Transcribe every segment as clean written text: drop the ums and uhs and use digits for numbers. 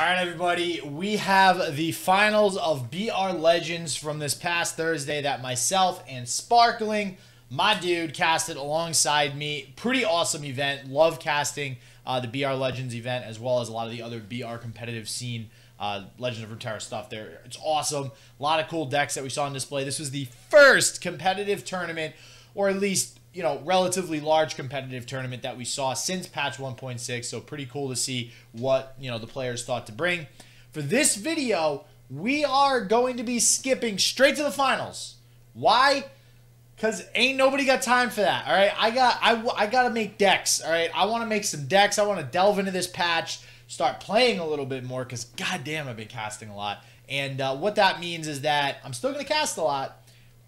right, everybody, we have the finals of BR Legends from this past Thursday that myself and Sparkling, my dude, casted alongside me. Pretty awesome event. Love casting the BR Legends event as well as a lot of the other BR competitive scene Legends of Runeterra stuff there. It's awesome. A lot of cool decks that we saw on display. This was the first competitive tournament, or at least, you know, relatively large competitive tournament that we saw since patch 1.6. So pretty cool to see what, you know, the players thought to bring. For this video, we are going to be skipping straight to the finals. Why? Because ain't nobody got time for that. All right, I gotta make decks. All right, I want to make some decks. I want to delve into this patch, start playing a little bit more, because goddamn, I've been casting a lot. And what that means is that I'm still gonna cast a lot,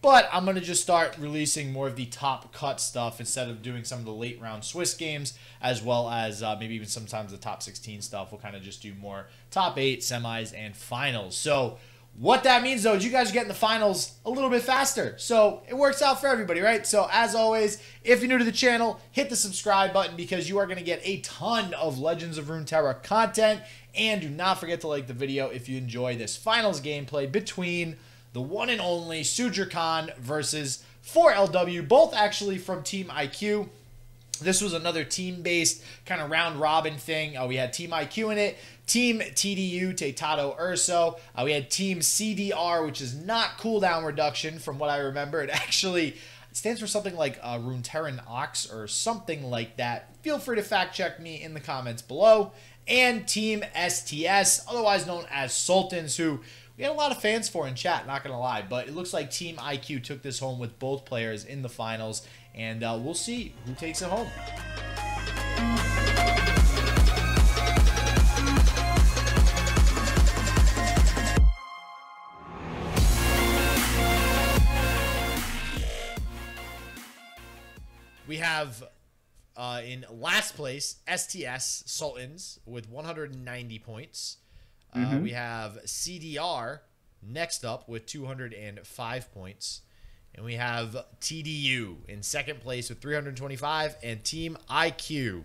but I'm going to just start releasing more of the top cut stuff instead of doing some of the late round Swiss games, as well as maybe even sometimes the top 16 stuff. We'll kind of just do more top 8, semis, and finals. So what that means, though, is you guys are getting the finals a little bit faster. So it works out for everybody, right? So as always, if you're new to the channel, hit the subscribe button because you are going to get a ton of Legends of Runeterra content. And do not forget to like the video if you enjoy this finals gameplay between the one and only Sudrakon versus 4LW, both actually from Team IQ. This was another team-based kind of round-robin thing. We had Team IQ in it, Team TDU, Teitato Urso. We had Team CDR, which is not cooldown reduction from what I remember. It actually stands for something like Runeterran Ox or something like that. Feel free to fact-check me in the comments below. And Team STS, otherwise known as Sultans, who we had a lot of fans for in chat, not going to lie. But it looks like Team IQ took this home with both players in the finals. And we'll see who takes it home. We have in last place STS Sultans with 190 points. We have CDR next up with 205 points. And we have TDU in second place with 325. And Team IQ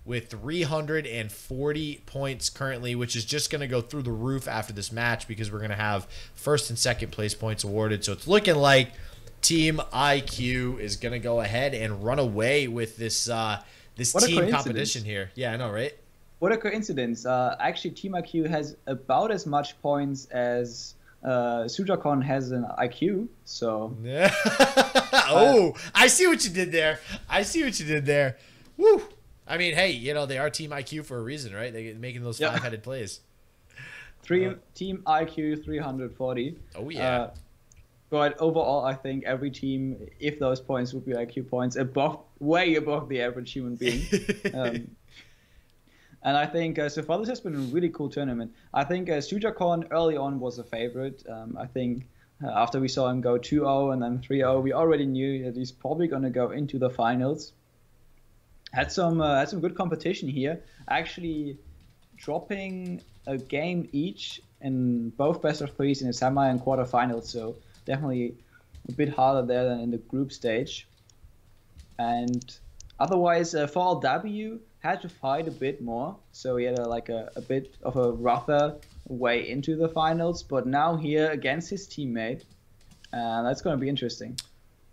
with 340 points currently, which is just going to go through the roof after this match because we're going to have first and second place points awarded. So it's looking like Team IQ is going to go ahead and run away with this, this team competition here. Yeah, I know, right? What a coincidence. Actually, Team IQ has about as much points as Sudrakon has an IQ, so... Yeah. Oh, I see what you did there. I see what you did there. Woo! I mean, hey, you know, they are Team IQ for a reason, right? They're making those five-headed plays. Team IQ 340. Oh, yeah. But overall, I think every team, if those points would be IQ points, way above the average human being. And I think, so far this has been a really cool tournament. I think Sudrakon early on was a favorite. I think after we saw him go 2-0 and then 3-0, we already knew that he's probably going to go into the finals. Had some good competition here. Actually dropping a game each in both best of threes in the semi and quarterfinals. So definitely a bit harder there than in the group stage. And otherwise, 4LW had to fight a bit more, so he had a bit of a rougher way into the finals. But now here against his teammate, that's going to be interesting.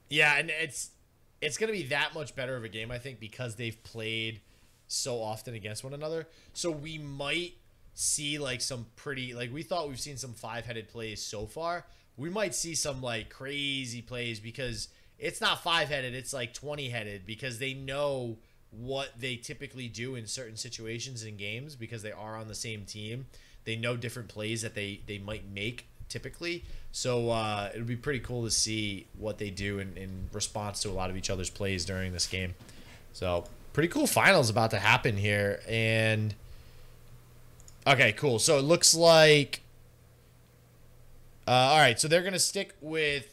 Yeah, and it's going to be that much better of a game, I think, because they've played so often against one another. So we might see like some pretty, like we thought we've seen some five-headed plays so far. We might see some like crazy plays because it's not five-headed, it's like 20-headed because they know what they typically do in certain situations in games because they are on the same team. They know different plays that they might make typically. So it'll be pretty cool to see what they do in response to a lot of each other's plays during this game. So pretty cool finals about to happen here. And okay, cool. So it looks like all right, so they're going to stick with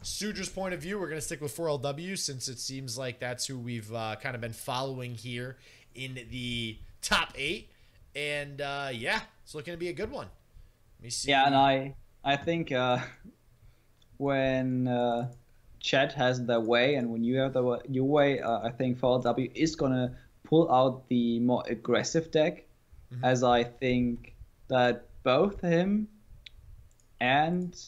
Sudra's point of view. We're going to stick with 4LW since it seems like that's who we've kind of been following here in the top 8. And yeah, it's looking to be a good one. Let me see. Yeah, and I think when chat has their way and when you have your way, I think 4LW is going to pull out the more aggressive deck, as I think that both him and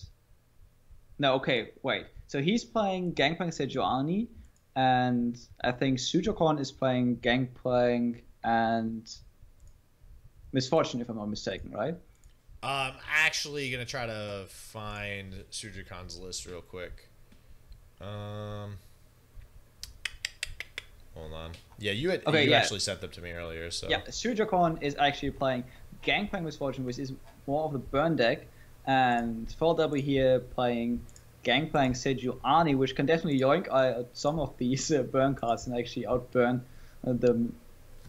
no, okay, wait. So he's playing Gangplank Sejuani, and I think Sudrakon is playing Gangplank and Misfortune, if I'm not mistaken, right? I'm actually gonna try to find Sudrakon's list real quick. Hold on. Yeah, you actually sent them to me earlier. So yeah, Sudrakon is actually playing Gangplank Misfortune, which is more of the burn deck, and 4W here playing Gangplank Sejuani, which can definitely yoink some of these burn cards and actually outburn the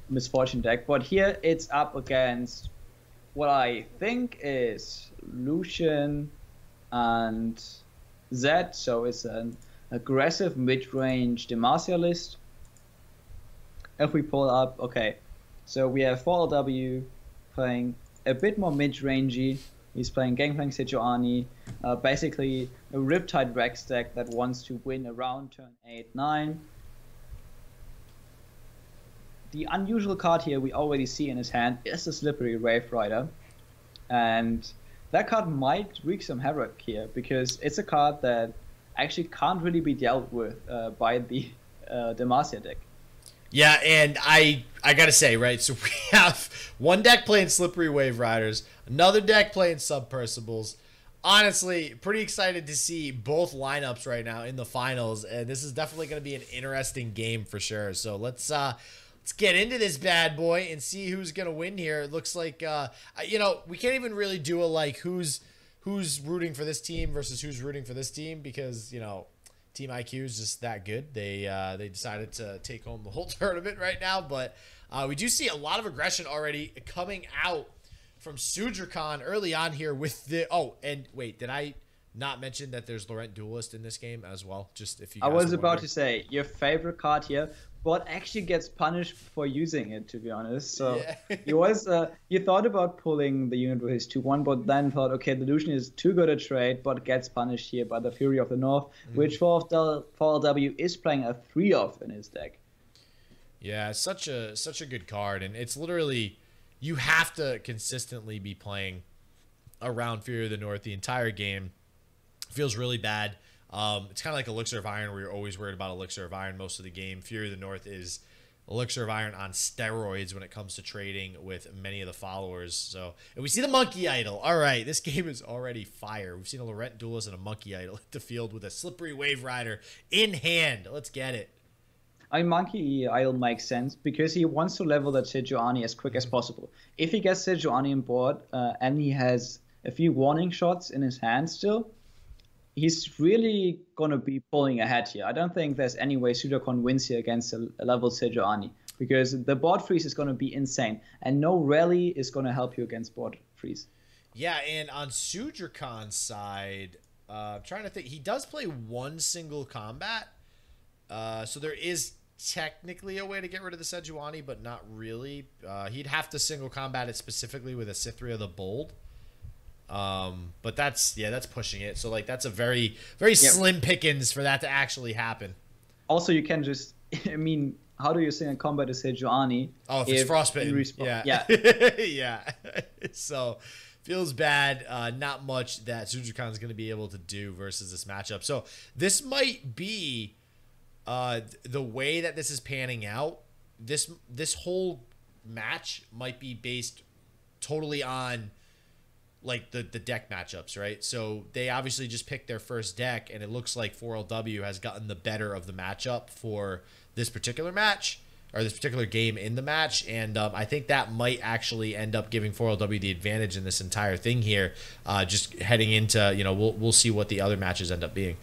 Misfortune deck. But here it's up against what I think is Lucian and Zed, so it's an aggressive mid-range Demacia list. If we pull up, okay, so we have 4LW playing a bit more mid-rangey. He's playing Gangplank Sejuani, basically a Riptide Rex deck that wants to win around turn 8-9. The unusual card here we already see in his hand is the Slippery Wave Rider. And that card might wreak some havoc here, because it's a card that actually can't really be dealt with by the Demacia deck. Yeah, and I gotta say, right, so we have one deck playing Slippery Wave Riders, another deck playing Submersibles. Honestly, pretty excited to see both lineups right now in the finals, and this is definitely going to be an interesting game for sure. So let's get into this bad boy and see who's going to win here. It looks like, you know, we can't even really do a, like, who's rooting for this team versus who's rooting for this team, because, you know, Team IQ is just that good. They decided to take home the whole tournament right now, but we do see a lot of aggression already coming out from Sudrakon early on here with the... Oh, and wait, did I not mention that there's Laurent Duelist in this game as well? Just if you guys I was about wondering. to say, your favorite card here, but actually gets punished for using it, to be honest. So Yeah. you thought about pulling the unit with his 2-1, but then thought, okay, the Lucian is too good a trade, but gets punished here by the Fury of the North, which 4LW is playing a 3-off in his deck. Yeah, such a good card, and it's literally... You have to consistently be playing around Fury of the North the entire game. Feels really bad. It's kind of like Elixir of Iron, where you're always worried about Elixir of Iron most of the game. Fury of the North is Elixir of Iron on steroids when it comes to trading with many of the followers. So, and we see the Monkey Idol. All right, this game is already fire. We've seen a Laurent Duelist and a Monkey Idol hit the field with a Slippery Wave Rider in hand. Let's get it. I mean, Monkey Idol makes sense because he wants to level that Sejuani as quick as possible. If he gets Sejuani on board and he has a few warning shots in his hand still, he's really going to be pulling ahead here. I don't think there's any way Sudrakon wins here against a leveled Sejuani, because the board freeze is going to be insane, and no rally is going to help you against board freeze. Yeah, and on Sudrakon's side, I'm trying to think. He does play one single combat. So there is technically a way to get rid of the Sejuani, but not really. He'd have to single combat it specifically with a Cythria the Bold. But that's pushing it. So like that's a very slim pickings for that to actually happen. Also, you can just, I mean, how do you single combat a Sejuani? Oh, if it's frostbitten. Yeah. Yeah. So feels bad. Not much that Sudrakon's going to be able to do versus this matchup. So this might be the way that this is panning out. This whole match might be based totally on like the deck matchups, right? So they obviously just picked their first deck, and it looks like 4LW has gotten the better of the matchup for this particular match, or this particular game in the match, and I think that might actually end up giving 4LW the advantage in this entire thing here. Just heading into, you know, we'll see what the other matches end up being.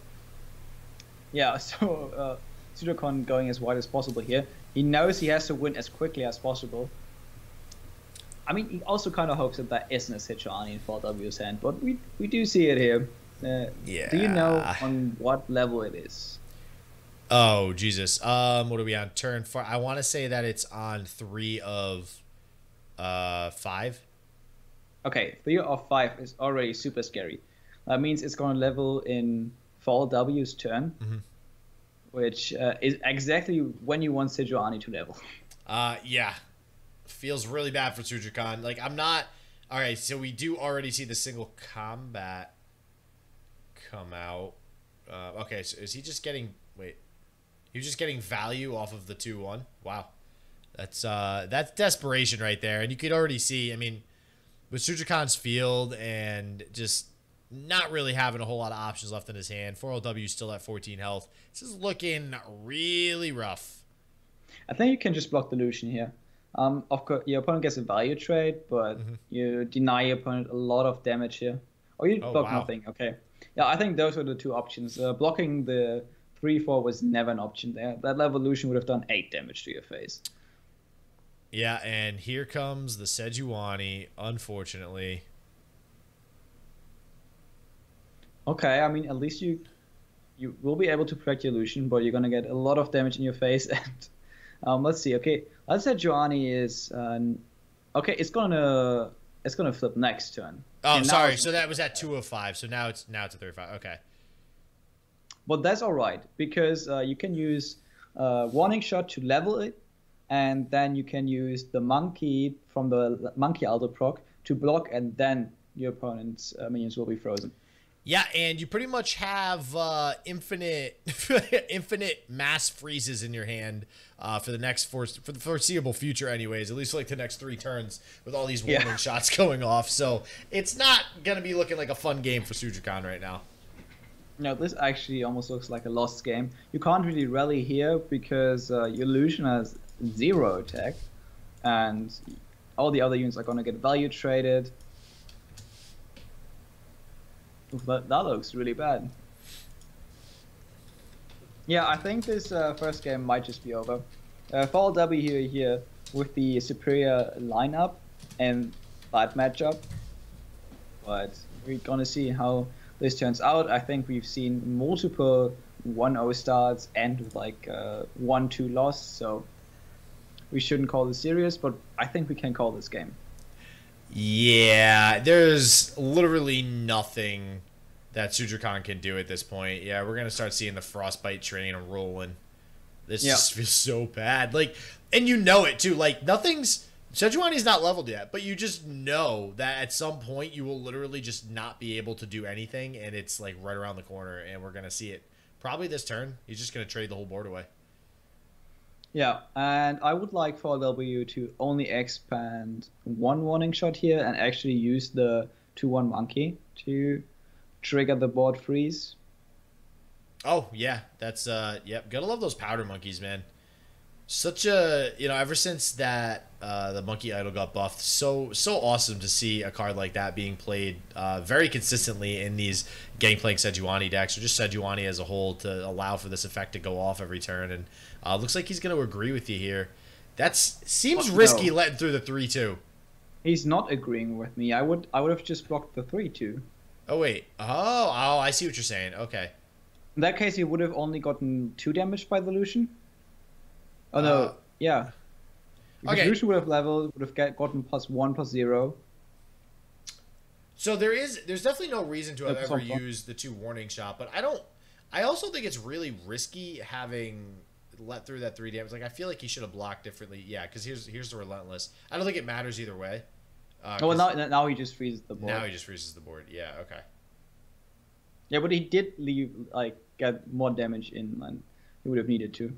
Yeah, so Sudrakon going as wide as possible here. He knows he has to win as quickly as possible. I mean, he also kind of hopes that there isn't a Sejuani in 4W's hand, but we do see it here. Yeah. Do you know on what level it is? Oh, Jesus. What are we on? Turn 4. I want to say that it's on 3 of 5. Okay, 3 of 5 is already super scary. That means it's going to level in 4W's turn, which is exactly when you want Sejuani to level. Yeah. Feels really bad for Sudrakon. Like, I'm not All right, so we do already see the single combat come out. Okay, so is he just getting... Wait. He was just getting value off of the 2-1? Wow. That's desperation right there. And you could already see, I mean, with Sudrakon's field and just not really having a whole lot of options left in his hand, 4LW still at 14 health. This is looking really rough. I think you can just block the Lucian here. Of course, your opponent gets a value trade, but you deny your opponent a lot of damage here. Or you block nothing. Okay. Yeah, I think those were the two options. Blocking the 3-4 was never an option there. That level Lucian would have done 8 damage to your face. Yeah, and here comes the Sejuani, unfortunately. Okay, I mean, at least you will be able to protect your Lucian, but you're going to get a lot of damage in your face. And let's see. Okay, let's say Sejuani is... okay, it's gonna flip next turn. Oh, and sorry. So that was at 205. So now it's a 35. Okay. But that's all right, because you can use Warning Shot to level it, and then you can use the Monkey from the Monkey Aldo proc to block, and then your opponent's minions will be frozen. Yeah, and you pretty much have infinite mass freezes in your hand for the foreseeable future, anyways. At least like the next 3 turns with all these warning shots going off. So it's not gonna be looking like a fun game for Sudrakon right now. No, this actually almost looks like a lost game. You can't really rally here because your Lucian has 0 attack, and all the other units are gonna get value traded. But that looks really bad. Yeah, I think this first game might just be over. Fall W here with the superior lineup and bad matchup. But we're gonna see how this turns out. I think we've seen multiple 1-0 starts end with like 1-2 loss, so we shouldn't call this serious, but I think we can call this game. Yeah, there's literally nothing that Sudrakon can do at this point. Yeah, we're going to start seeing the Frostbite train rolling. This just feels so bad. Like, and you know it too. Like, Sejuani's not leveled yet, but you just know that at some point you will literally just not be able to do anything, and it's like right around the corner, and we're going to see it probably this turn. He's just going to trade the whole board away. Yeah, and I would like for W to only expand 1 warning shot here and actually use the 2-1 monkey to trigger the board freeze. Oh, yeah. That's, yep. Gotta love those powder monkeys, man. Such a, ever since that the monkey idol got buffed, so awesome to see a card like that being played very consistently in these Gangplank Sejuani decks, or just Sejuani as a whole, to allow for this effect to go off every turn. And looks like he's going to agree with you here. That seems risky, letting through the 3-2. He's not agreeing with me. I would have just blocked the 3-2. Oh, wait. Oh, I see what you're saying. Okay. In that case, he would have only gotten 2 damage by the Lucian. Oh, no. Yeah. Because Lucian would have leveled, would have gotten +1/+0. So there's definitely no reason to have ever used the 2 warning shot, but I also think it's really risky having let through that 3 damage. Like, I feel like he should have blocked differently. Yeah, because here's the Relentless. I don't think it matters either way. Well, now he just freezes the board. Now he just freezes the board. Yeah, okay. Yeah, but he did get more damage in than he would have needed to.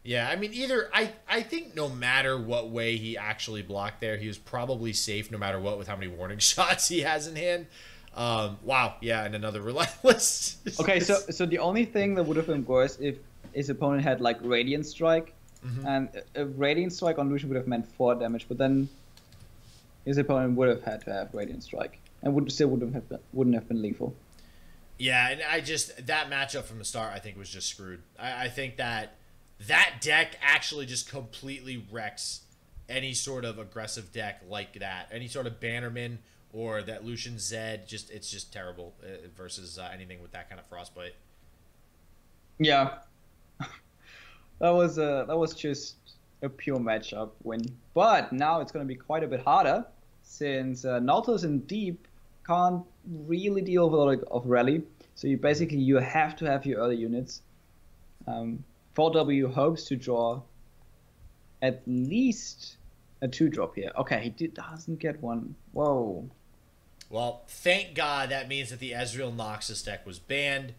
Yeah, I mean, I think no matter what way he actually blocked there, he was probably safe no matter what with how many warning shots he has in hand. Wow, yeah, and another Relentless. Okay, so the only thing that would have been worse if his opponent had like Radiant Strike, and a Radiant Strike on Lucian would have meant 4 damage, but then his opponent would have had to have Radiant Strike, and wouldn't have been lethal. Yeah, and that matchup from the start, I think, was just screwed. I think that deck actually just completely wrecks any sort of aggressive deck like that. Any sort of Bannerman or that Lucian Zed, it's just terrible versus anything with that kind of Frostbite. Yeah, that was just a pure matchup win. But now it's going to be quite a bit harder since Nautilus and Deep can't really deal with a lot of rally. So you have to have your early units. 4W hopes to draw at least a 2-drop here. Okay, doesn't get one. Whoa. Well, thank God that means that the Ezreal Noxus deck was banned.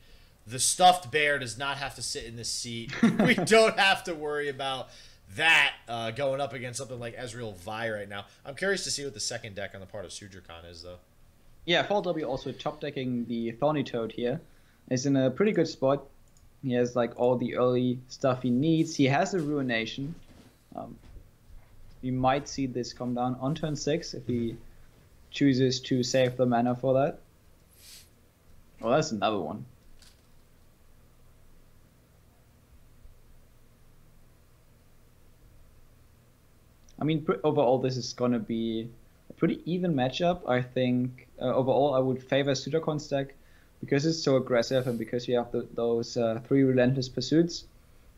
The stuffed bear does not have to sit in this seat. We don't have to worry about that going up against something like Ezreal Vi right now. I'm curious to see what the second deck on the part of Sudrakon is, though. Yeah, FallW also top decking the Thorny Toad here. Is in a pretty good spot. He has like all the early stuff he needs. He has a Ruination. We might see this come down on turn 6 if he chooses to save the mana for that. Oh, that's another one. I mean, overall, this is going to be a pretty even matchup. I think overall, I would favor Sudakon's deck because it's so aggressive and because you have those 3 Relentless Pursuits.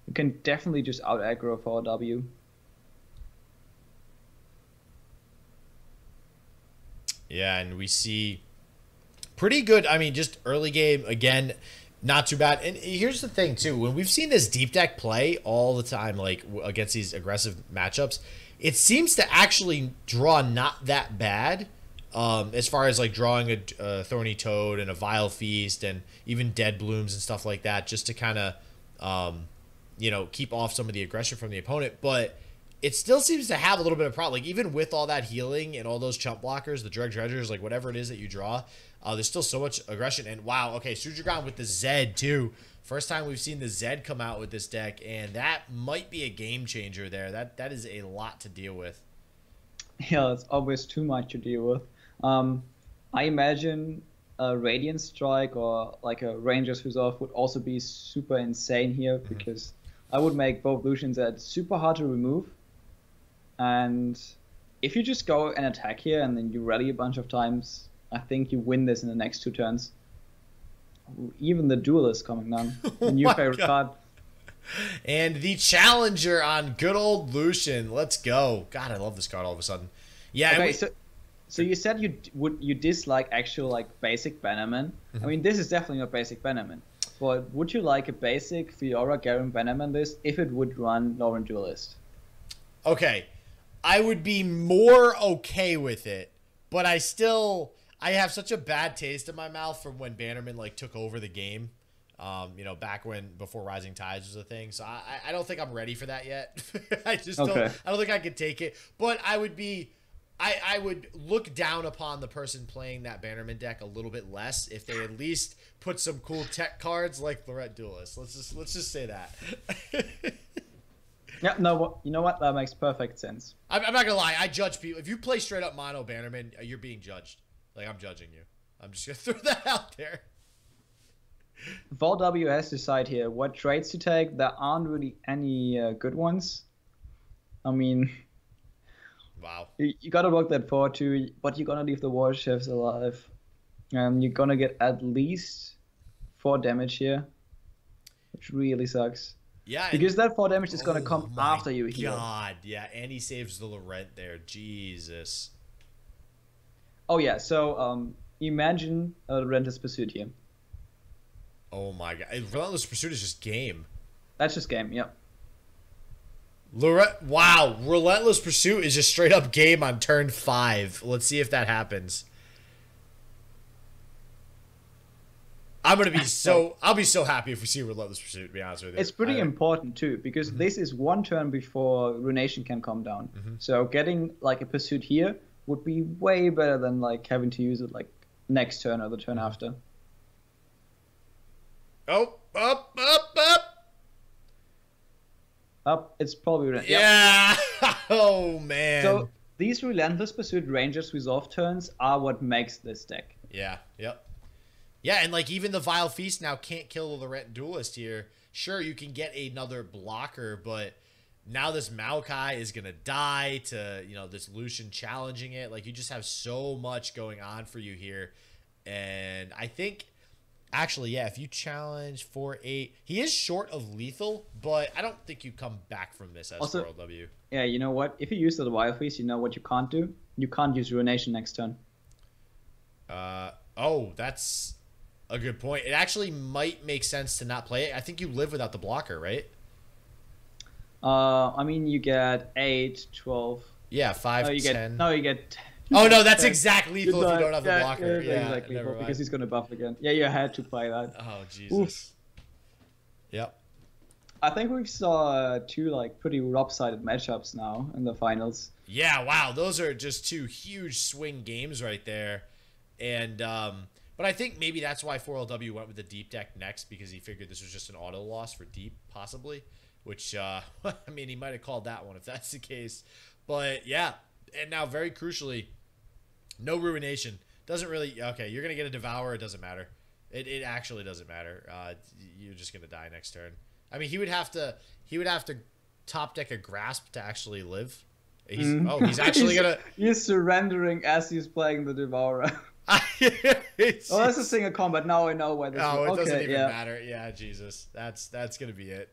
You can definitely just out-aggro for W. Yeah, and we see pretty good, I mean, just early game, again, not too bad. And here's the thing, too. When we've seen this deep deck play all the time, like, against these aggressive matchups, it seems to actually draw not that bad as far as, like, drawing a Thorny Toad and a Vile Feast and even Dead Blooms and stuff like that just to kind of, you know, keep off some of the aggression from the opponent. But it still seems to have a little bit of problem. Like, even with all that healing and all those chump blockers, the Dreg Dredgers, like, whatever it is that you draw, there's still so much aggression. And, wow, okay, Sudrakon with the Zed, too. First time we've seen the Zed come out with this deck, and that might be a game changer there. That is a lot to deal with. Yeah, it's always too much to deal with. I imagine a Radiant Strike or, like, a Ranger's Resolve would also be super insane here because I would make both Lucian Zed super hard to remove. And if you just go and attack here and then you rally a bunch of times, I think you win this in the next 2 turns. Even the Duelist coming down. A new favorite card. And the Challenger on good old Lucian. Let's go. God, I love this card all of a sudden. Yeah. Okay, so you said you dislike actual like basic Bannerman. I mean, this is definitely not basic Bannerman. But would you like a basic Fiora Garen Bannerman list if it would run Lauren Duelist? Okay. I would be more okay with it, but I have such a bad taste in my mouth from when Bannerman like took over the game. You know, back before Rising Tides was a thing. So I don't think I'm ready for that yet. I don't think I could take it. But I would look down upon the person playing that Bannerman deck a little bit less if they at least put some cool tech cards like Lorette Duelist. Let's just say that. Yeah, no, you know what? That makes perfect sense. I'm not gonna lie. I judge people. If you play straight up mono Bannerman, you're being judged. Like, I'm judging you. I'm just gonna throw that out there. VolW has to decide here what trades to take. There aren't really any good ones. I mean, wow. You gotta work that 4-2, but you're gonna leave the War Chefs alive. You're gonna get at least 4 damage here, which really sucks. Yeah, because that 4 damage is gonna come after you heal. God, yeah, and he saves the Laurent there. Jesus. Oh yeah, so imagine a Relentless Pursuit here. Oh my God, Relentless Pursuit is just game. That's just game, yep. Wow, Relentless Pursuit is just straight up game on turn 5. Let's see if that happens. I'll be so happy if we see Relentless Pursuit, to be honest with you. It's pretty important too, because this is 1 turn before Ruination can come down. So getting like a Pursuit here would be way better than like having to use it like next turn or the turn after. Oh, up. Up, it's probably... Yeah! Yep. Oh, man. So these Relentless Pursuit Rangers Resolve turns are what makes this deck. Yeah, yep. Yeah, and like even the Vile Feast now can't kill the Laurent Duelist here. Sure, you can get another blocker, but now this Maokai is going to die to, you know, this Lucian challenging it. Like, you just have so much going on for you here. And I think... Actually, yeah, if you challenge for 8... He is short of lethal, but I don't think you come back from this as also, W. Yeah, you know what? If you use the Wild Feast, you know what you can't do? You can't use Ruination next turn. Oh, that's a good point. It actually might make sense to not play it. I think you live without the blocker, right? I mean, you get 8, 12... Yeah, 5, No, 10. you get. Oh no, that's exactly lethal if you don't have the blocker. Yeah, Yeah, exactly. never mind. Because he's gonna buff again. Yeah, you had to play that. Oh Jesus. Oof. Yep. I think we saw two like pretty lopsided matchups now in the finals. Yeah, wow, those are just two huge swing games right there, and but I think maybe that's why 4LW went with the deep deck next, because he figured this was just an auto loss for deep, possibly, which I mean, he might have called that one if that's the case, but yeah, and now very crucially, no ruination. Doesn't really, okay, you're gonna get a devour, it doesn't matter. It actually doesn't matter. You're just gonna die next turn. I mean, he would have to top deck a grasp to actually live. He's actually gonna. He's surrendering as he's playing the Devourer. Oh, that's a single combat. Now I know why this. Oh, it doesn't even yeah. matter. Yeah, Jesus, that's gonna be it.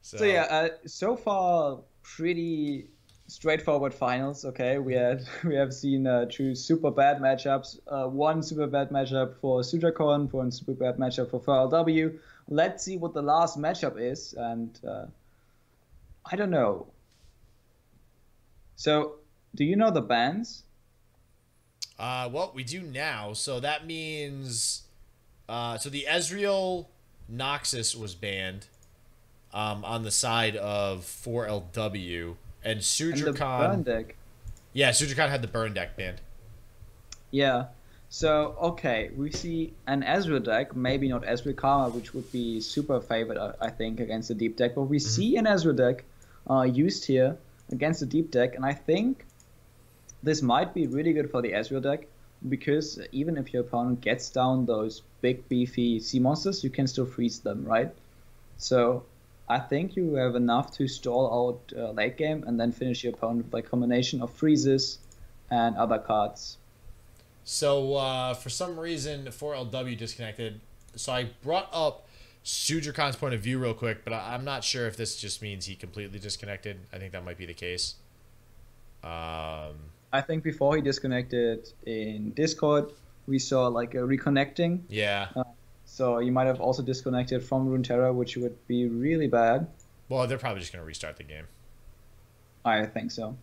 So yeah, so far pretty straightforward finals. Okay, we have seen two super bad matchups. One super bad matchup for Sudrakon, one super bad matchup for 4LW. Let's see what the last matchup is, and I don't know. So, do you know the bans? Well, we do now. So that means, so the Ezreal Noxus was banned, on the side of 4LW, and Sudrakon. And the burn deck. Yeah, Sudrakon had the burn deck banned. Yeah. So, okay, we see an Ezreal deck, maybe not Ezreal Karma, which would be super favored, I think, against the deep deck, but we see an Ezreal deck used here against the deep deck, and I think this might be really good for the Ezreal deck, because even if your opponent gets down those big beefy sea monsters, you can still freeze them, right? So I think you have enough to stall out late game and then finish your opponent by a combination of freezes and other cards. So for some reason 4LW disconnected, so I brought up Sudrakon's point of view real quick, but I'm not sure if this just means he completely disconnected. I think that might be the case. I think before he disconnected in Discord, we saw like a reconnecting. Yeah. So you might have also disconnected from Runeterra, which would be really bad. Well, they're probably just going to restart the game. I think so.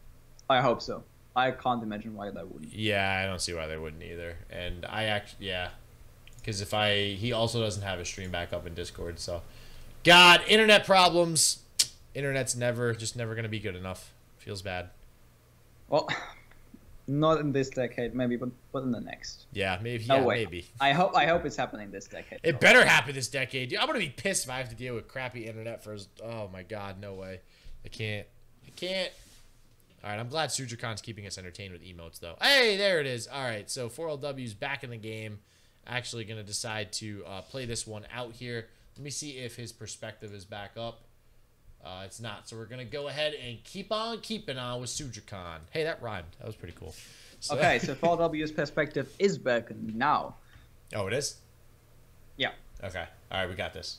I hope so. I can't imagine why they wouldn't. Yeah, I don't see why they wouldn't either. And yeah. Because he also doesn't have a stream back up in Discord, so. God, internet problems. Internet's never going to be good enough. Feels bad. Well, not in this decade, maybe, but in the next. Yeah, maybe. No yeah, way. Maybe. I hope it's happening this decade. It better happen this decade. Dude, I'm gonna be pissed if I have to deal with crappy internet for. Oh my God, no way. I can't. All right, I'm glad Sudrakon's keeping us entertained with emotes though. Hey, there it is. All right, so 4LW's back in the game. Actually, gonna decide to play this one out here. Let me see if his perspective is back up. It's not, so we're gonna go ahead and keep on keeping on with Sudrakon. Hey, that rhymed. That was pretty cool. So, okay, so 4W's perspective is back now. Oh, it is? Yeah. Okay. All right, we got this.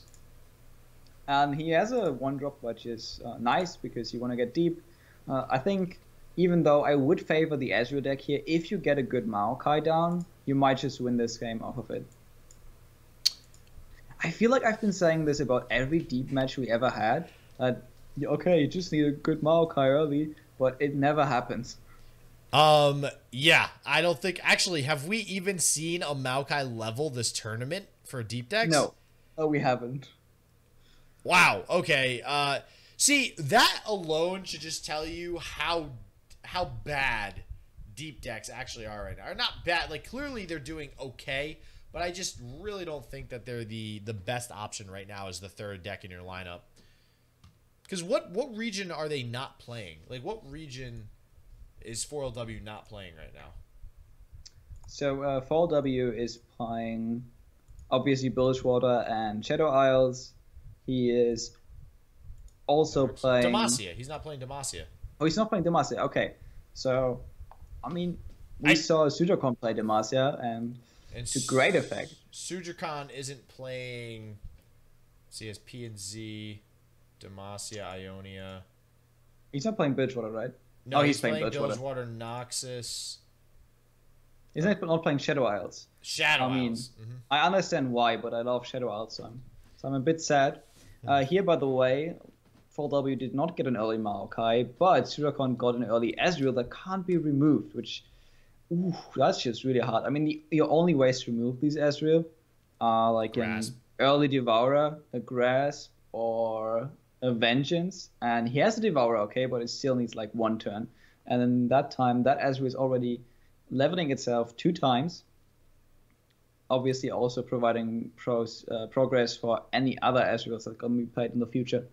And he has a 1-drop, which is nice because you want to get deep. I think even though I would favor the Ezreal deck here, if you get a good Maokai down, you might just win this game off of it. I feel like I've been saying this about every deep match we ever had. Okay, you just need a good Maokai early, but it never happens. Yeah, I don't think... Actually, have we even seen a Maokai level this tournament for deep decks? No, we haven't. Wow, okay. See, that alone should just tell you how bad deep decks actually are right now. Or not bad, like clearly they're doing okay, but I just really don't think that they're the best option right now as the third deck in your lineup. Because what region are they not playing? Like, what region is 4LW not playing right now? So 4LW is playing, obviously, Bilgewater and Shadow Isles. He is also playing... Demacia. He's not playing Demacia. Oh, he's not playing Demacia. Okay. So, I mean, we saw Sudrakon play Demacia, and to great effect. Sudrakon isn't playing CSP and Z... Demacia, Ionia. He's not playing Bilgewater, right? No, he's playing Bilgewater, Noxus. He's not playing Shadow Isles. Shadow Isles. I understand why, but I love Shadow Isles, so I'm a bit sad. Here, by the way, 4W did not get an early Maokai, but Sudrakon got an early Ezreal that can't be removed, which, ooh, that's just really hard. I mean, your only ways to remove these Ezreal are like Grasp. an early Devourer, a Grasp, or a Vengeance. And he has a Devourer, okay, but it still needs like one turn. And in that time, that Ezreal is already leveling itself 2 times. Obviously, also providing progress for any other Ezreals that are going to be played in the future.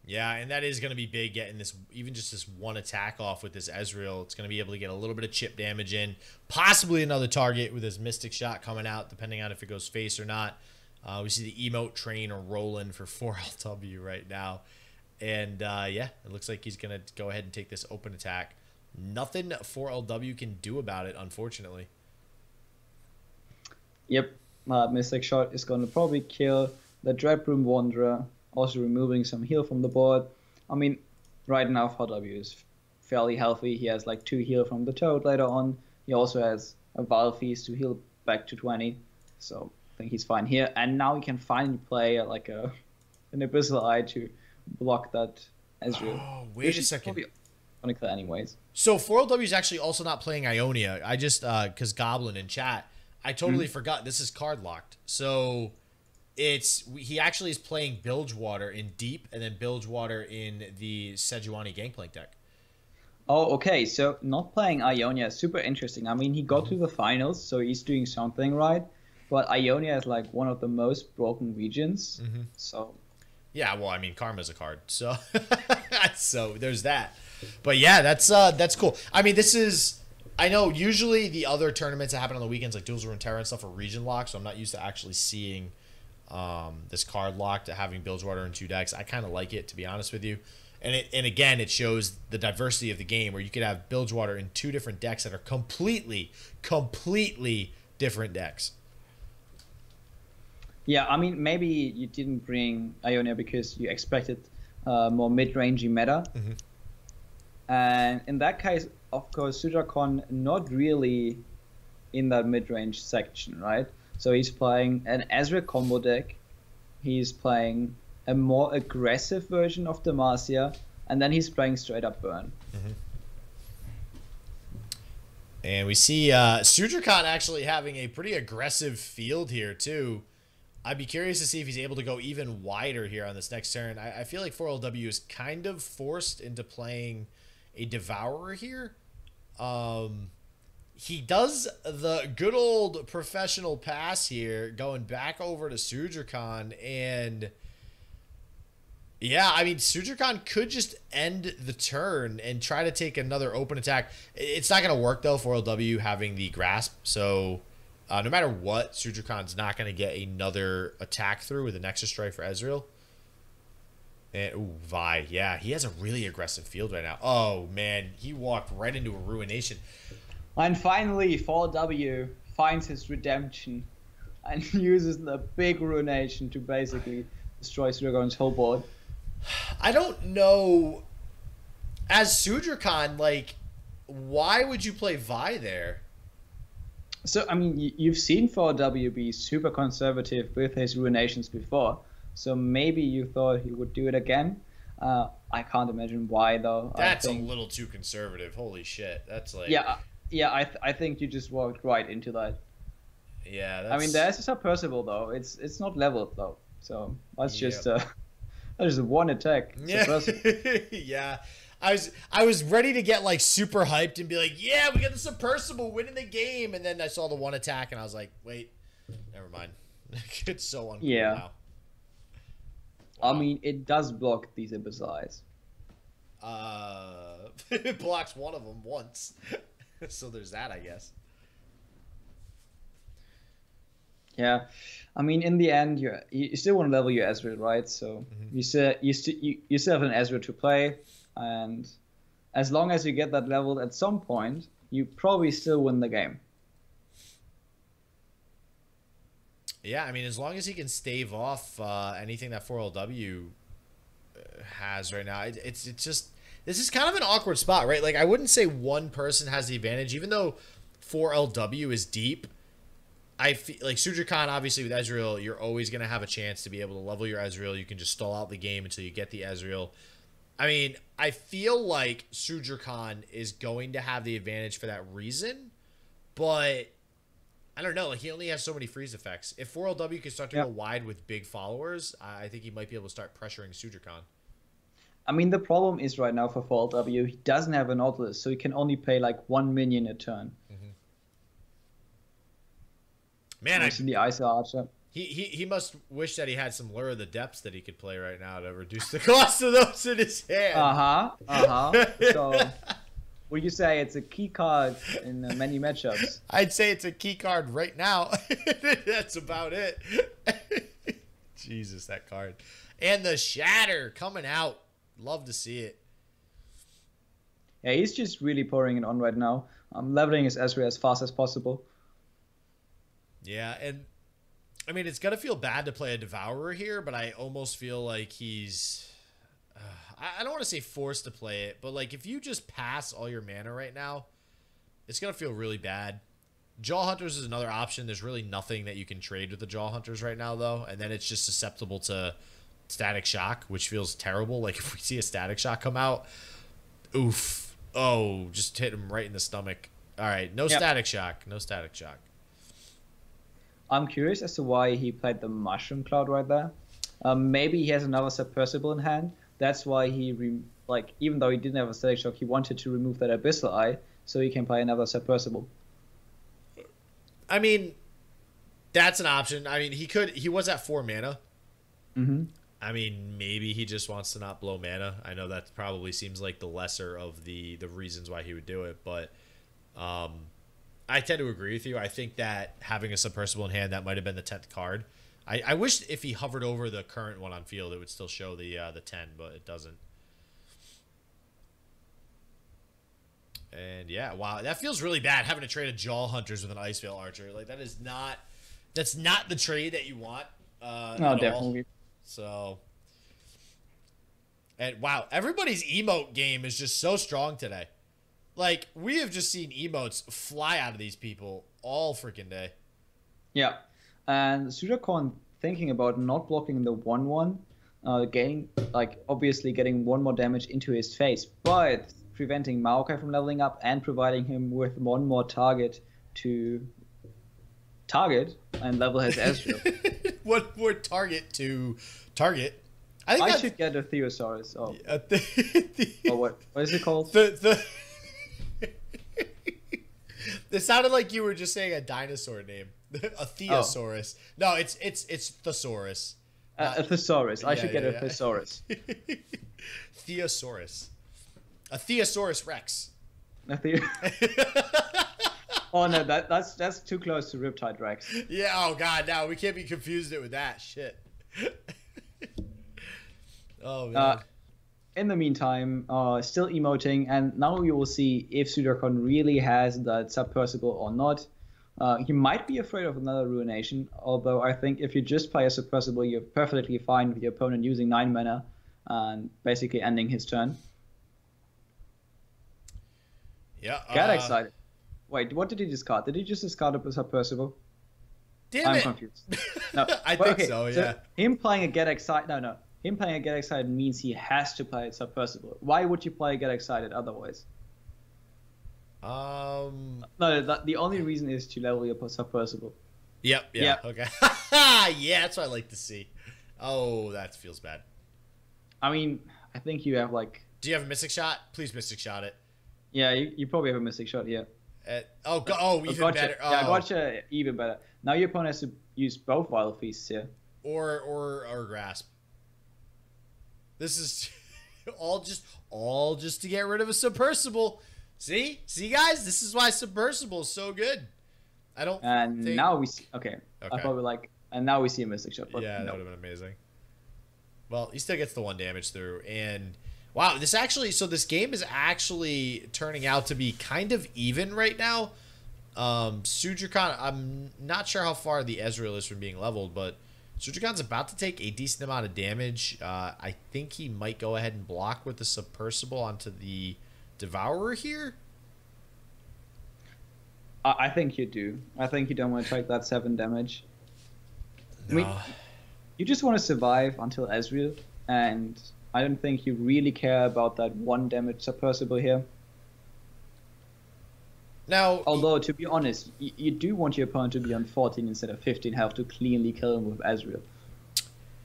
Yeah, and that is going to be big, getting this, even just this one attack off with this Ezreal. It's going to be able to get a little bit of chip damage in, possibly another target with his Mystic Shot coming out, depending on if it goes face or not. We see the emote train rolling for 4LW right now. And, yeah, it looks like he's going to go ahead and take this open attack. Nothing 4LW can do about it, unfortunately. Yep, Mystic Shot is going to probably kill the Dreadbroom Wanderer, also removing some heal from the board. I mean, right now 4W is fairly healthy. He has like 2 heal from the Toad later on. He also has a Vile Feast to heal back to 20. So I think he's fine here. And now he can finally play like an Abyssal Eye to block that Ezreal. Oh, wait a second. Gonna kill anyways. So 4LW is actually also not playing Ionia. I just, because Goblin in chat, I totally forgot this is card locked. So he actually is playing Bilgewater in Deep and then Bilgewater in the Sejuani Gangplank deck. Oh, okay. So not playing Ionia is super interesting. I mean, he got to the finals, so he's doing something right. But Ionia is like one of the most broken regions. So yeah, well, I mean, Karma's a card, so so there's that. But yeah, that's cool. I mean, this is, I know usually the other tournaments that happen on the weekends, like Duels of Runeterra and stuff, are region locked, so I'm not used to actually seeing this card locked, having Bilgewater in 2 decks. I kind of like it, to be honest with you. And again, it shows the diversity of the game, where you could have Bilgewater in 2 different decks that are completely different decks. Yeah, I mean, maybe you didn't bring Ionia because you expected more mid-rangey meta. And in that case, of course, Sudrakon not really in that mid-range section, right? So he's playing an Ezreal combo deck. He's playing a more aggressive version of Demacia, and then he's playing straight up Burn. And we see Sudrakon actually having a pretty aggressive field here, too. I'd be curious to see if he's able to go even wider here on this next turn. I feel like 4LW is kind of forced into playing a Devourer here. He does the good old professional pass here, going back over to Sudrakon, and yeah, I mean, Sudrakon could just end the turn and try to take another open attack. It's not going to work, though, 4LW having the Grasp, so no matter what, Sudrakon's not going to get another attack through with a Nexus Strike for Ezreal. And, ooh, Vi. Yeah, he has a really aggressive field right now. Oh, man. He walked right into a Ruination. And finally, 4W finds his redemption and uses the big Ruination to basically destroy Sudrakon's whole board. I don't know. As Sudrakon, like, why would you play Vi there? So, I mean, you've seen 4W be super conservative with his Ruinations before. So maybe you thought he would do it again. I can't imagine why, though. That's a little too conservative. Holy shit. That's like... Yeah, I think you just walked right into that. Yeah, that's... I mean, there's a Submersible, though. It's not leveled, though. So that's just one attack. Yeah. Yeah. I was ready to get like super hyped and be like, yeah, we got the Submersible winning the game, and then I saw the one attack and I was like, wait, never mind. It's so uncool now. Wow. I mean, it does block these Abyssal Eyes. It blocks one of them once. So there's that, I guess. Yeah, I mean, in the end, you still want to level your Ezreal, right? So you still have an Ezreal to play. And as long as you get that leveled at some point, you probably still win the game. Yeah, I mean, as long as he can stave off anything that 4LW has right now, it's just, this is kind of an awkward spot, right? Like, I wouldn't say one person has the advantage, even though 4LW is deep. I feel like Sudrakon, obviously with Ezreal, you're always going to have a chance to be able to level your Ezreal. You can just stall out the game until you get the Ezreal. I mean, I feel like Sudrakon is going to have the advantage for that reason, but I don't know. Like, he only has so many freeze effects. If 4LW can start to go wide with big followers, I think he might be able to start pressuring Sudrakon. I mean, the problem is right now for 4LW, he doesn't have an Nautilus, so he can only play like 1 minion a turn. Man, I see the Ice Archer. He must wish that he had some Lure of the Depths that he could play right now to reduce the cost of those in his hand. So, would you say it's a key card in many matchups? I'd say it's a key card right now. That's about it. Jesus, that card. And the Shatter coming out. Love to see it. Yeah, he's just really pouring it on right now. Leveling his Ezreal as fast as possible. Yeah, and I mean, it's going to feel bad to play a Devourer here, but I almost feel like he's... I don't want to say forced to play it, but like if you just pass all your mana right now, it's going to feel really bad. Jaw Hunters is another option. There's really nothing that you can trade with the Jaw Hunters right now, though, and then it's just susceptible to Static Shock, which feels terrible. Like if we see a Static Shock come out, oof. Oh, just hit him right in the stomach. All right, no Static Shock. No Static Shock. I'm curious as to why he played the Mushroom Cloud right there. Maybe he has another Submersible in hand. That's why he, even though he didn't have a Static Shock, he wanted to remove that Abyssal Eye so he can play another Submersible. I mean, that's an option. I mean, he was at 4 mana. I mean, maybe he just wants to not blow mana. I know that probably seems like the lesser of the reasons why he would do it, but I tend to agree with you. I think that having a Submersible in hand, that might have been the 10th card. I wish if he hovered over the current one on field, it would still show the 10, but it doesn't. And yeah, wow, that feels really bad having to trade a Jaw Hunters with an Iceveil Archer. Like that's not the trade that you want. No, definitely. All. So, and wow, everybody's emote game is just so strong today. Like, we have just seen emotes fly out of these people all freaking day. Yeah. And Sudrakon thinking about not blocking the 1/1, obviously getting 1 more damage into his face, but preventing Maokai from leveling up and providing him with 1 more target to target and level his Ezreal. 1 more target to target. I should get a Theosaurus. Oh, what is it called? It sounded like you were just saying a dinosaur name. A Theosaurus. No, it's Thesaurus. A Thesaurus. I should get a Thesaurus. Theosaurus. A Theosaurus Rex. Oh no, that's too close to Riptide Rex. Yeah. Oh god, no, we can't be confused with that shit. Oh man. In the meantime, still emoting, and now we will see if Sudrakon really has that Submersible or not. He might be afraid of another Ruination, although I think if you just play a Submersible, you're perfectly fine with your opponent using 9 mana and basically ending his turn. Yeah. Get excited. Wait, what did he discard? Did he just discard a Submersible? Damn it. I'm confused. No, I think so, yeah. So him playing a Get Excited... No. Him playing a Get Excited means he has to play a Submersible. Why would you play a Get Excited otherwise? No, the only reason is to level your Submersible. Yep. Okay. Yeah, that's what I like to see. Oh, that feels bad. I mean, I think you have Do you have a Mystic Shot? Please Mystic Shot it. Yeah, you probably have a Mystic Shot, yeah. Even better. Oh. Yeah, gotcha, even better. Now your opponent has to use both Wild Feasts here. Or Grasp. This is all just to get rid of a Submersible. See guys, this is why Submersible is so good. I don't. And think... now we see. Okay. I probably and now we see a Mystic Shot. But yeah, no. That would have been amazing. Well, he still gets the 1 damage through, and wow, this game is actually turning out to be kind of even right now. Sudrakon, I'm not sure how far the Ezreal is from being leveled, but Sudrakon's about to take a decent amount of damage. I think he might go ahead and block with the Submersible onto the Devourer here. I think you do. I think you don't want to take that 7 damage. No. I mean, you just want to survive until Ezreal, and I don't think you really care about that 1 damage submersible here. Now, although to be honest, you do want your opponent to be on 14 instead of 15 health to cleanly kill him with Ezreal.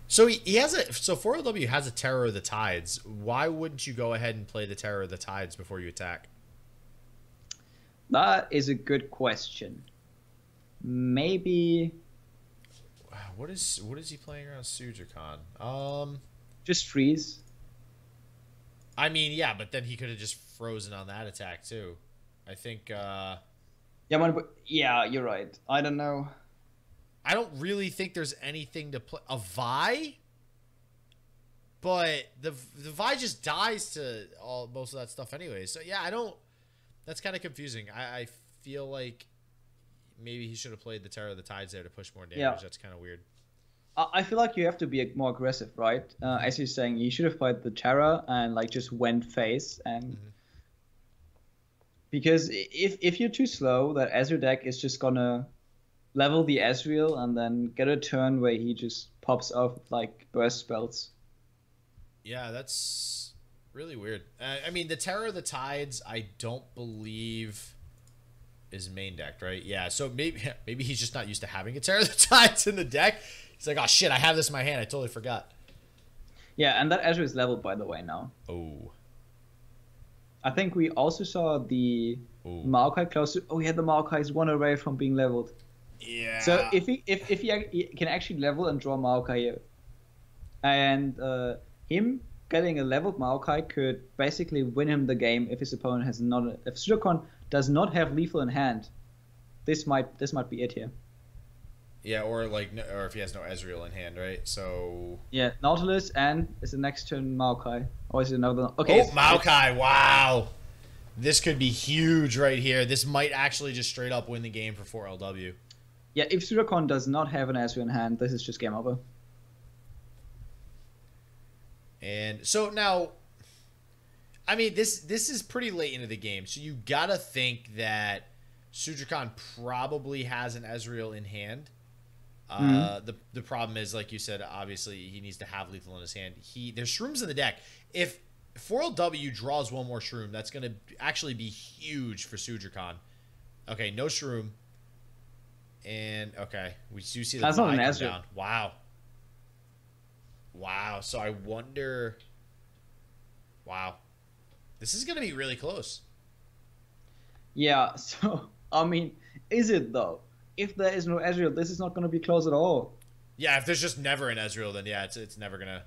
So he has a 4LW has a Terror of the Tides. Why wouldn't you go ahead and play the Terror of the Tides before you attack? That is a good question. Maybe. What is he playing around Sudrakon? Just freeze. I mean, yeah, but then he could have just frozen on that attack too. I think. Yeah, you're right. I don't know. I don't really think there's anything to play. A Vi? But the Vi just dies to most of that stuff anyway. So yeah, I don't. That's kind of confusing. I feel like maybe he should have played the Terror of the Tides there to push more damage. Yeah. That's kind of weird. I feel like you have to be more aggressive, right? As you're saying, you should have played the Terror and like just went face and. Because if you're too slow, that Ezreal deck is just gonna level the Ezreal and then get a turn where he just pops off like burst spells. Yeah, that's really weird. I mean, the Terror of the Tides, I don't believe is main decked, right? Yeah, so maybe he's just not used to having a Terror of the Tides in the deck. He's like, oh shit, I have this in my hand. I totally forgot. Yeah, and that Ezreal is leveled, by the way, now. Oh. I think we also saw the Maokai close to... Oh, yeah, the Maokai is 1 away from being leveled. Yeah. So if he can actually level and draw Maokai here, and him getting a leveled Maokai could basically win him the game if his opponent has not... If Sudrakon does not have lethal in hand, this might be it here. Yeah, or if he has no Ezreal in hand, right? So yeah, Nautilus and is the next turn Maokai, or is it another? Okay, Maokai! Wow, this could be huge right here. This might actually just straight up win the game for 4LW. Yeah, if Sudrakon does not have an Ezreal in hand, this is just game over. And so now, I mean, this is pretty late into the game, so you gotta think that Sudrakon probably has an Ezreal in hand. The problem is, like you said, obviously he needs to have lethal in his hand. There's shrooms in the deck. If 4LW draws 1 more shroom, that's going to actually be huge for Sudrakon. Okay, no shroom. And, okay, we do see the that's not an Ezreal. Down. Wow. Wow, so I wonder... Wow. This is going to be really close. Yeah, so, I mean, is it though? If there is no Ezreal, this is not going to be close at all. Yeah, if there's just never an Ezreal, then yeah, it's never going to...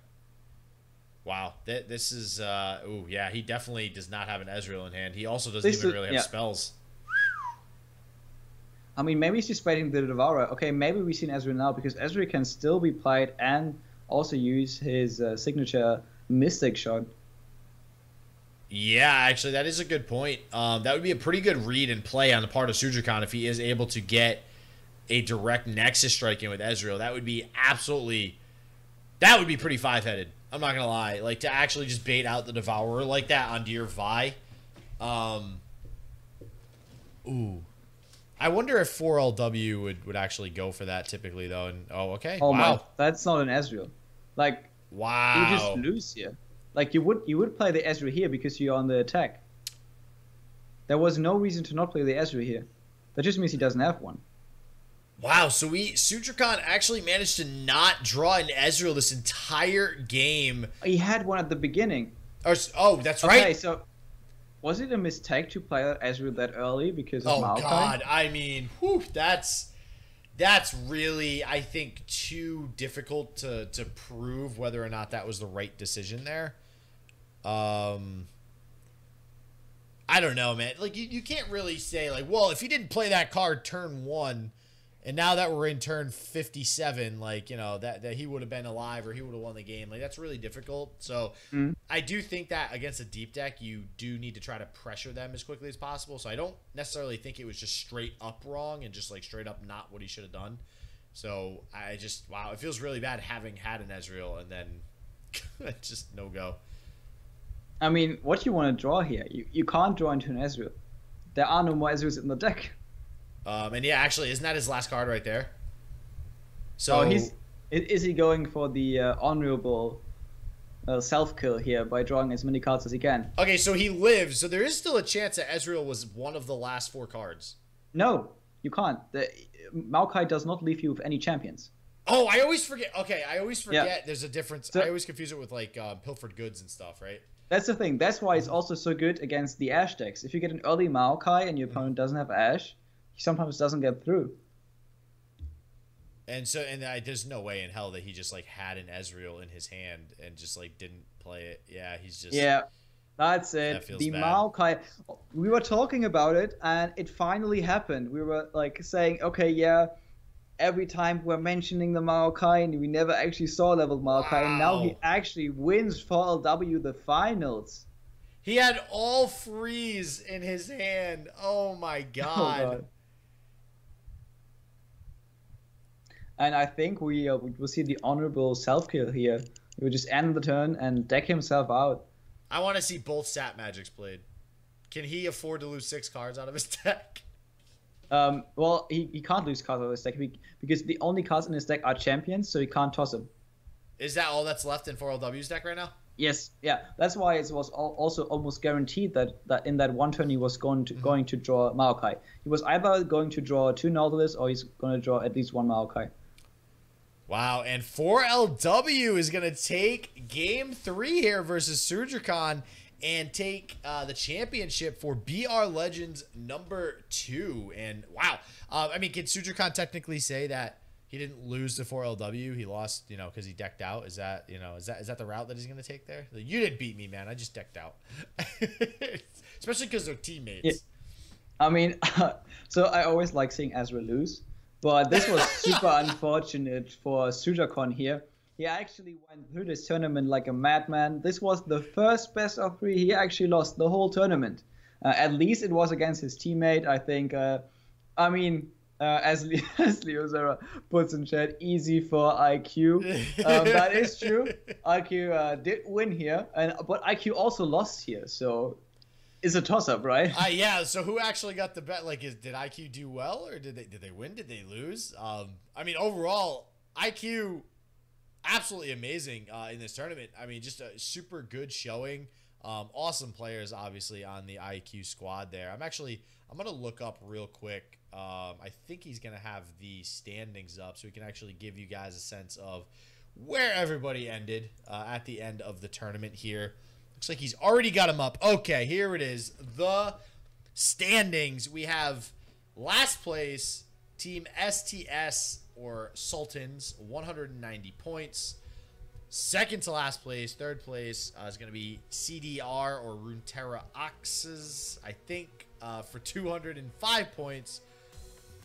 Wow. This is... ooh, yeah, he definitely does not have an Ezreal in hand. He also doesn't even really have spells. I mean, maybe he's just fighting the Devourer. Okay, maybe we see an Ezreal now, because Ezreal can still be played and also use his signature Mystic Shot. Yeah, actually, that is a good point. That would be a pretty good read and play on the part of Sudrakon if he is able to get a direct Nexus strike in with Ezreal. That would be absolutely... That would be pretty 5-headed. I'm not going to lie. Like, to actually just bait out the Devourer like that on your Vi. Ooh. I wonder if 4LW would actually go for that typically, though. And oh, okay. Oh, wow. My, that's not an Ezreal. Like, wow. You just lose here. Like, you would play the Ezreal here because you're on the attack. There was no reason to not play the Ezreal here. That just means he doesn't have one. Wow, so Sudrakon actually managed to not draw an Ezreal this entire game. He had one at the beginning. Oh, that's right. Okay, so was it a mistake to play Ezreal that early because of Maokai? Oh, God. I mean, whew, that's really, I think, too difficult to prove whether or not that was the right decision there. I don't know, man. Like, you can't really say, like, well, if he didn't play that card turn 1, and now that we're in turn 57, like, you know, that he would have been alive or he would have won the game. Like, that's really difficult. So I do think that against a deep deck, you do need to try to pressure them as quickly as possible. So I don't necessarily think it was just straight up wrong and just, like, straight up not what he should have done. So I just, wow, it feels really bad having had an Ezreal and then just no go. I mean, what you want to draw here? You can't draw into an Ezreal. There are no more Ezreals in the deck. And yeah, actually, isn't that his last card right there? So is he going for the honorable self-kill here by drawing as many cards as he can? Okay, so he lives. So there is still a chance that Ezreal was one of the last 4 cards. No, you can't. Maokai does not leave you with any champions. Oh, I always forget. Okay, I always forget Yeah. there's a difference. So, I always confuse it with like pilfered goods and stuff, right? that's the thing. That's why it's also so good against the Ashe decks. If you get an early Maokai and your opponent doesn't have Ashe, he sometimes doesn't get through. And so, there's no way in hell that he just like had an Ezreal in his hand and just like didn't play it. Yeah, he's just. Yeah, that's it. That feels The bad. Maokai. We were talking about it, and it finally happened. We were like saying, okay, yeah. Every time we're mentioning the Maokai, and we never actually saw leveled Maokai, and now he actually wins for LW the finals. He had all freeze in his hand. Oh my god. Oh god. And I think we will see the honorable self-kill here. He will just end the turn and deck himself out. I want to see both stat magics played. Can he afford to lose 6 cards out of his deck? Well, he can't lose cards out of his deck because the only cards in his deck are champions, so he can't toss them. Is that all that's left in 4LW's deck right now? Yes, yeah. That's why it was also almost guaranteed that in that one turn he was going to draw Maokai. He was either going to draw 2 Nautilus or he's going to draw at least 1 Maokai. Wow, and 4LW is going to take game 3 here versus Sudrakon and take the championship for BR Legends number 2. And wow, I mean, can Sudrakon technically say that he didn't lose to 4LW? He lost, you know, because he decked out. Is that, you know, is that the route that he's going to take there? Like, you didn't beat me, man. I just decked out. Especially because they're teammates. Yeah. I mean, so I always like seeing Ezra lose. But this was super unfortunate for Sudrakon here. He actually went through this tournament like a madman. This was the first best of 3. He actually lost the whole tournament. At least it was against his teammate, I think. I mean, as Leo Zara puts in chat, easy for IQ. That is true. IQ did win here, but IQ also lost here, so it's a toss-up, right? Yeah, so who actually got the bet? Like, did IQ do well, or did they win? Did they lose? I mean, overall, IQ absolutely amazing in this tournament. I mean, just a super good showing. Awesome players, obviously, on the IQ squad there. I'm gonna look up real quick. I think he's gonna have the standings up, so we can actually give you guys a sense of where everybody ended at the end of the tournament here. Looks like he's already got him up. Okay, here it is. The standings. We have last place, Team STS or Sultans, 190 points. Second to last place, third place is going to be CDR or Runeterra Oxes, I think, for 205 points.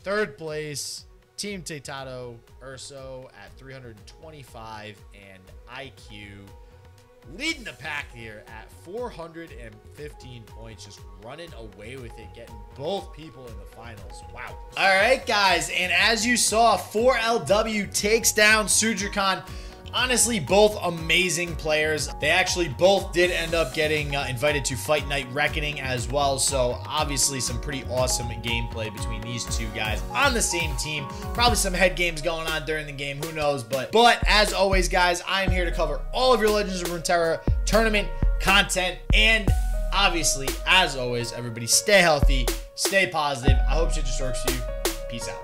Third place, Team Tetato Urso at 325, and IQ leading the pack here at 415 points, just running away with it, getting both people in the finals. Wow. All right, guys, and as you saw, 4LW takes down Sudrakon. Honestly, both amazing players. They actually both did end up getting invited to Fight Night Reckoning as well. So obviously some pretty awesome gameplay between these two guys on the same team. Probably some head games going on during the game, who knows. But as always, guys, I am here to cover all of your Legends of Runeterra tournament content. And obviously, as always, everybody stay healthy, stay positive. I hope shit just works for you. Peace out.